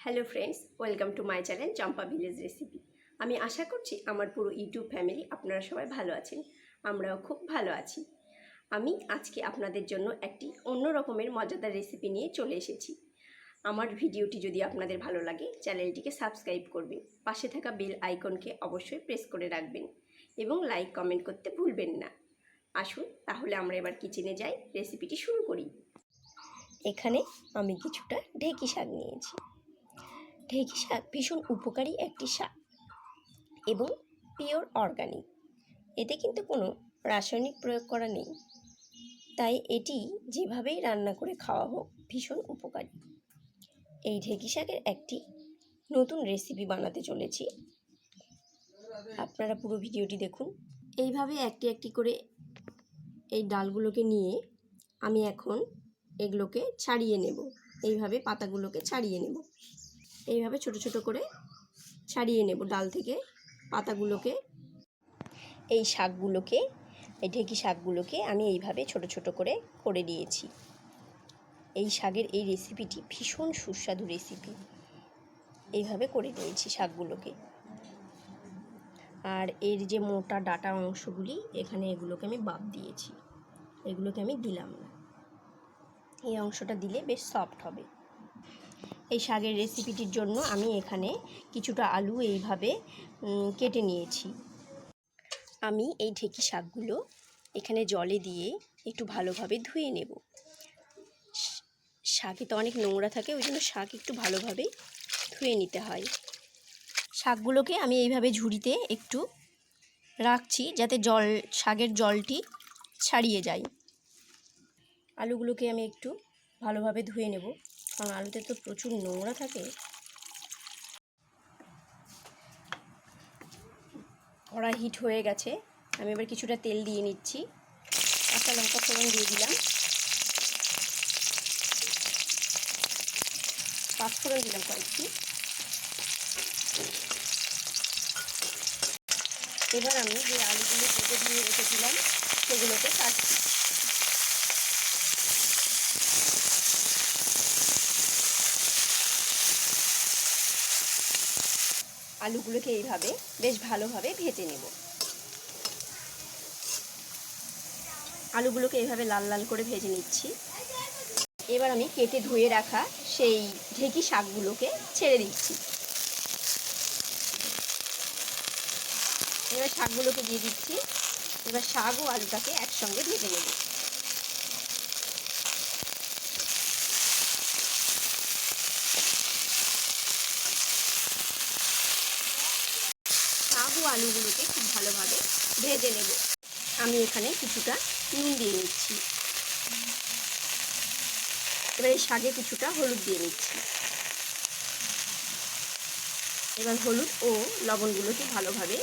Hello friends, welcome to my channel Champa village recipe. আমি আশা করছি আমার পুরো ইউটিউব ফ্যামিলি আপনারা সবাই ভালো আছেন। আমরাও খুব ভালো আছি। আমি আজকে আপনাদের জন্য একটি অন্য রকমের মজাদার রেসিপি নিয়ে চলে এসেছি। আমার ভিডিওটি যদি আপনাদের ভালো লাগে চ্যানেলটিকে সাবস্ক্রাইব করবেন, পাশে থাকা বেল আইকনকে অবশ্যই প্রেস করে রাখবেন এবং লাইক কমেন্ট করতে ভুলবেন না। আসুন তাহলে আমরা এবার কিচেনে যাই, রেসিপিটি শুরু করি। এখানে আমি কিছুটা ঢেঁকি শাক নিয়েছি। ঢেঁকি শাক ভীষণ উপকারী একটি শাক এবং পিওর অর্গানিক। এতে কিন্তু কোনো রাসায়নিক প্রয়োগ করা নেই, তাই এটি যেভাবেই রান্না করে খাওয়া হোক ভীষণ উপকারী। এই ঢেঁকি শাকের একটি নতুন রেসিপি বানাতে চলেছি, আপনারা পুরো ভিডিওটি দেখুন। এইভাবে একটি একটি করে এই ডালগুলোকে নিয়ে আমি এখন এগুলোকে ছাড়িয়ে নেব। এইভাবে পাতাগুলোকে ছাড়িয়ে নেব, এইভাবে ছোট ছোট করে ছাড়িয়ে নেব ডাল থেকে পাতাগুলোকে। এই শাকগুলোকে, এই ঢেঁকি শাকগুলোকে আমি এইভাবে ছোট ছোট করে নিয়েছি। এই শাকের এই রেসিপিটি ভীষণ সুস্বাদু রেসিপি। এইভাবে করে নিয়েছি শাকগুলোকে। আর এর যে মোটা ডাটা অংশগুলি এখানে, এগুলোকে আমি বাদ দিয়েছি, এগুলোকে আমি দিলাম না। এই অংশটা দিলে বেশ সফট হবে। এই শাকের রেসিপিটির জন্য আমি এখানে কিছুটা আলু এইভাবে কেটে নিয়েছি। আমি এই ঢেঁকি শাকগুলো এখানে জলে দিয়ে একটু ভালোভাবে ধুয়ে নেব। শাকে তো অনেক নোংরা থাকে, ওই জন্য শাক একটু ভালোভাবে ধুয়ে নিতে হয়। শাকগুলোকে আমি এইভাবে ঝুড়িতে একটু রাখছি যাতে শাকের জলটি ছাড়িয়ে যায়। আলুগুলোকে আমি একটু ভালোভাবে ধুয়ে নেব, কারণ আলুতে তো প্রচুর নোংরা থাকে। কড়াই হিট হয়ে গেছে, আমি এবার কিছুটা তেল দিয়ে নিচ্ছি। কাঁচা লঙ্কা ফোড়ন দিয়ে দিলাম, পাঁচফোড়ন দিলাম কয়েকটি। এবার আমি যে আলুগুলো কেটে ধুয়ে রেখেছিলাম সেগুলোকে কাটছি। আলুগুলোকে এইভাবে বেশ ভালোভাবে ভেজে নেব। আলুগুলোকে এইভাবে লাল লাল করে ভেজে নিচ্ছি। এবার আমি কেটে ধুয়ে রাখা সেই ঢেঁকি শাকগুলোকে ছেড়ে দিচ্ছি। এবার শাকগুলোকে দিয়ে দিচ্ছি। এবার শাক ও আলুটাকে একসঙ্গে ভেজে নেব। শাক ও আলুগুলোকে খুব ভালোভাবে ভেজে নেব। আমি এখানে কিছুটা নুন দিয়ে নিচ্ছি। এবার এই শাকে কিছুটা হলুদ দিয়ে নিচ্ছি। এবার হলুদ ও লবণগুলোকে ভালোভাবে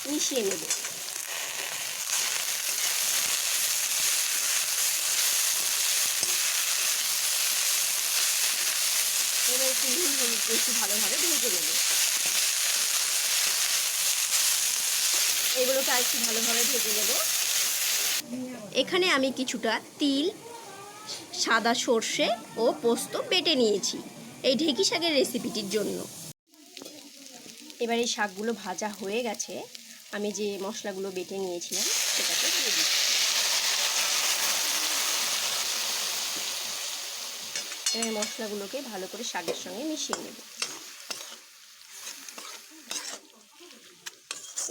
মিশিয়ে নেব। এবার একটু নুন হলুদ একটু ভালোভাবে ভেজে নেব। এগুলোকে আর একটু ভালোভাবে ভেজে নেব। এখানে আমি কিছুটা তিল, সাদা সর্ষে ও পোস্ত বেটে নিয়েছি এই ঢেঁকি শাকের রেসিপিটির জন্য। এবার এই শাকগুলো ভাজা হয়ে গেছে, আমি যে মশলাগুলো বেটে নিয়েছিলাম সেটাকে দিয়ে দিচ্ছি। এবার মশলাগুলোকে ভালো করে শাকের সঙ্গে মিশিয়ে নেব।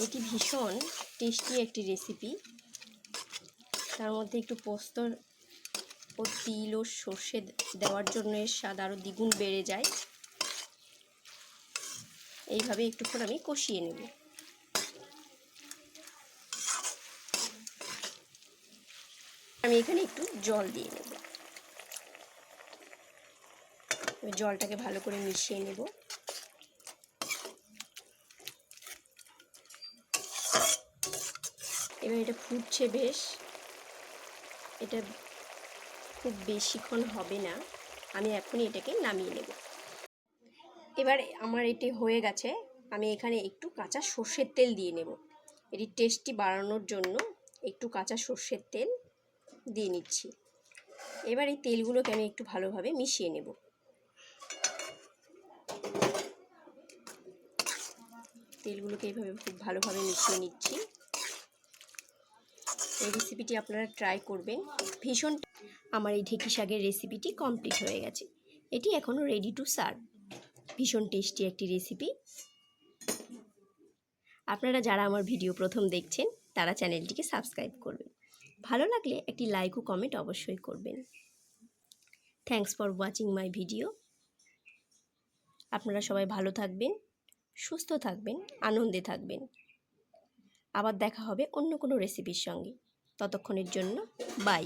এটি ভীষণ টেস্টি একটি রেসিপি। তার মধ্যে একটু পোস্ত ও তিল ও সর্ষে দেওয়ার জন্য এর স্বাদ আরও দ্বিগুণ বেড়ে যায়। এইভাবে একটুক্ষণ আমি কষিয়ে নেব। আমি এখানে একটু জল দিয়ে নেব। জলটাকে ভালো করে মিশিয়ে নেব। এবার এটা ফুটছে বেশ, এটা খুব বেশিক্ষণ হবে না, আমি এখনই এটাকে নামিয়ে নেব। এবার আমার এটি হয়ে গেছে, আমি এখানে একটু কাঁচা সর্ষের তেল দিয়ে নেব। এটি টেস্টি বাড়ানোর জন্য একটু কাঁচা সর্ষের তেল দিয়ে নিচ্ছি। এবার এই তেলগুলোকে আমি একটু ভালোভাবে মিশিয়ে নেব। তেলগুলোকে এইভাবে খুব ভালোভাবে মিশিয়ে নিচ্ছি। এই রেসিপিটি আপনারা ট্রাই করবেন, ভীষণ। আমার এই ঢেঁকি শাকের রেসিপিটি কমপ্লিট হয়ে গেছে। এটি এখনও রেডি টু সার্ভ। ভীষণ টেস্টি একটি রেসিপি। আপনারা যারা আমার ভিডিও প্রথম দেখছেন তারা চ্যানেলটিকে সাবস্ক্রাইব করবেন। ভালো লাগলে একটি লাইক ও কমেন্ট অবশ্যই করবেন। Thanks for watching my video. আপনারা সবাই ভালো থাকবেন, সুস্থ থাকবেন, আনন্দে থাকবেন। আবার দেখা হবে অন্য কোনো রেসিপির সঙ্গে। ততক্ষণের জন্য বাই।